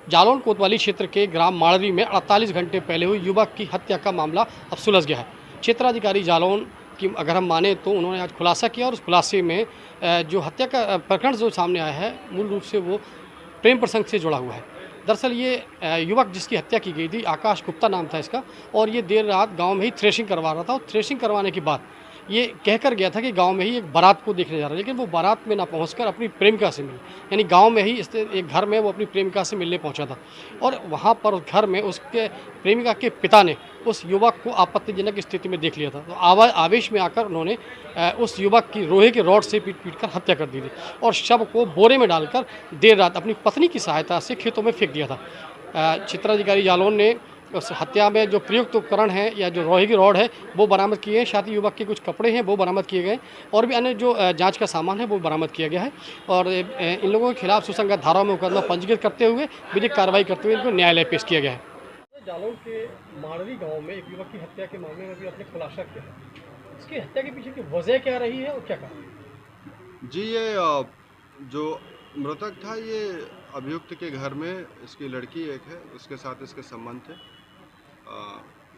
जालौन कोतवाली क्षेत्र के ग्राम माड़री में 48 घंटे पहले हुई युवक की हत्या का मामला अब सुलझ गया है। क्षेत्राधिकारी जालौन की अगर हम माने तो उन्होंने आज खुलासा किया और उस खुलासे में जो हत्या का प्रकरण जो सामने आया है मूल रूप से वो प्रेम प्रसंग से जुड़ा हुआ है। दरअसल ये युवक जिसकी हत्या की गई थी, आकाश गुप्ता नाम था इसका, और ये देर रात गांव में ही थ्रेशिंग करवा रहा था और थ्रेशिंग करवाने के बाद ये कहकर गया था कि गांव में ही एक बारात को देखने जा रहा है, लेकिन वो बारात में ना पहुंचकर अपनी प्रेमिका से मिले, यानी गांव में ही एक घर में वो अपनी प्रेमिका से मिलने पहुंचा था और वहां पर उस घर में उसके प्रेमिका के पिता ने उस युवक को आपत्तिजनक स्थिति में देख लिया था। तो आवेश में आकर उन्होंने उस युवक की लोहे के रॉड से पीट कर हत्या कर दी थी और शव को बोरे में डालकर देर रात अपनी पत्नी की सहायता से खेतों में फेंक दिया था। क्षेत्राधिकारी जालौन ने उस हत्या में जो प्रयुक्त उपकरण है या जो लोहे की रॉड है वो बरामद किए हैं, साथ ही युवक के कुछ कपड़े हैं वो बरामद किए गए और भी अन्य जो जांच का सामान है वो बरामद किया गया है और इन लोगों के खिलाफ सुसंगत धाराओं में मुकदमा पंजीकृत करते हुए विधिक कार्रवाई करते हुए इनको न्यायालय पेश किया गया है। जालौन के माड़री गांव में एक युवक की हत्या के मामले में भी आपने खुलासा किया है। इसकी हत्या के पीछे की वजह क्या रही है और क्या कारण? जी, ये जो मृतक था ये अभियुक्त के घर में इसकी लड़की एक है, उसके साथ इसके संबंध थे।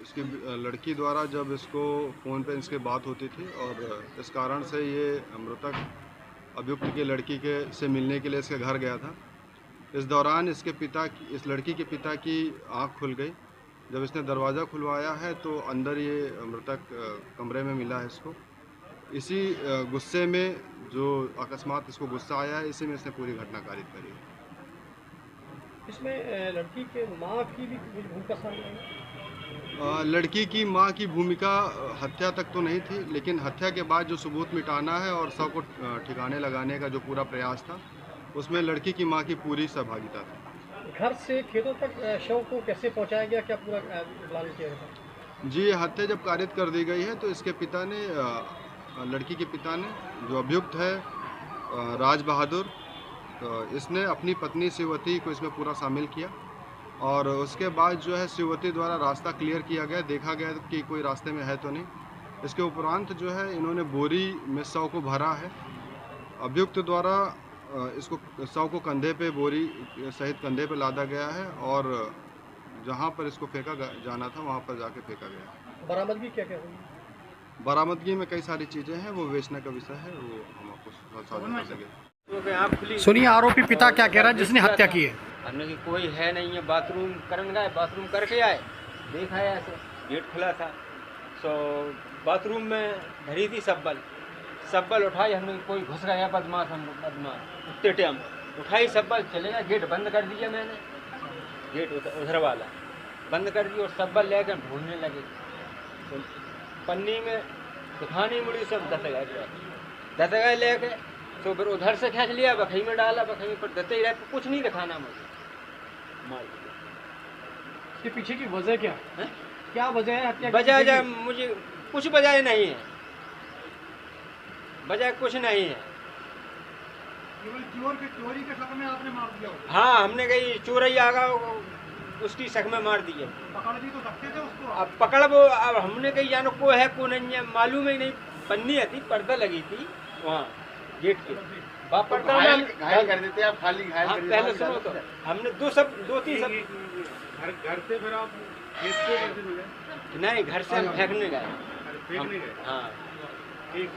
इसकी लड़की द्वारा जब इसको फ़ोन पे इसके बात होती थी और इस कारण से ये मृतक अभियुक्त की लड़की के से मिलने के लिए इसके घर गया था। इस दौरान इस लड़की के पिता की आँख खुल गई। जब इसने दरवाज़ा खुलवाया है तो अंदर ये मृतक कमरे में मिला है इसको। इसी गुस्से में जो अकस्मात इसको गुस्सा आया है, इसी में इसने पूरी घटना कारित करी है। इसमें लड़की के माँ की भी कुछ भूमिका सामने आई? लड़की की माँ की भूमिका हत्या तक तो नहीं थी, लेकिन हत्या के बाद जो सबूत मिटाना है और शव को ठिकाने लगाने का जो पूरा प्रयास था, उसमें लड़की की माँ की पूरी सहभागिता थी। घर से खेतों तक शव को कैसे पहुंचाया गया, क्या पूरा प्लान किया गया? जी, हत्या जब कारित कर दी गई है तो इसके पिता ने लड़की के पिता ने, जो अभियुक्त है राज बहादुर, इसने अपनी पत्नी शिववती को इसमें पूरा शामिल किया और उसके बाद जो है शिववती द्वारा रास्ता क्लियर किया गया, देखा गया कि कोई रास्ते में है तो नहीं। इसके उपरांत जो है इन्होंने बोरी में शव को भरा है। अभियुक्त द्वारा इसको शव को कंधे पे बोरी सहित कंधे पे लादा गया है और जहाँ पर इसको फेंका जाना था वहाँ पर जाके फेंका गया। बरामदगी क्या क्या हुई? बरामदगी में कई सारी चीज़ें हैं, वो बेचने का विषय है, वो हम आपको साझा कर देंगे। सुनिए, आरोपी पिता क्या कह रहा है जिसने हत्या की है? हमने कि कोई है नहीं है, बाथरूम करने गए, बाथरूम करके आए, देखा है ऐसे गेट खुला था, सो बाथरूम में धरी थी सब्बल उठाई, हमने कोई घुस गया बदमाश, हम बदमाश उतने टाइम उठाई सब्बल, चले गए, गेट बंद कर दिया मैंने, गेट उधर वाला बंद कर दिया और सब्बल लेकर ढूंढने लगे, तो पन्नी में दिखानी मुड़ी सब दस गए लेके, तो फिर उधर से खींच लिया, बखई में डाला, बखई पर दते ही रहे, कुछ नहीं दिखाना मुझे, मार दिया। इसके पीछे की वजह क्या है? क्या वजह है हत्या की? वजह मुझे कुछ वजह नहीं है, वजह कुछ नहीं है। केवल चोरी के शक में आपने मार दिया? हाँ, हमने कही चोरई आ गया, उसकी शक में मार दिए। पकड़ भी तो सकते थे उसको? अब पकड़ वो, अब हमने कही जानो को है को नहीं है, मालूम ही नहीं। पन्नी थी, पर्दा लगी थी वहाँ गेट के, घायल कर देते आप, खाली घायल कर देते। पहले सुनो तो, हमने दो तीन सब घर से फिर आप नहीं, घर से हम फेंकने गए। फेंकने गए? हाँ। ठीक।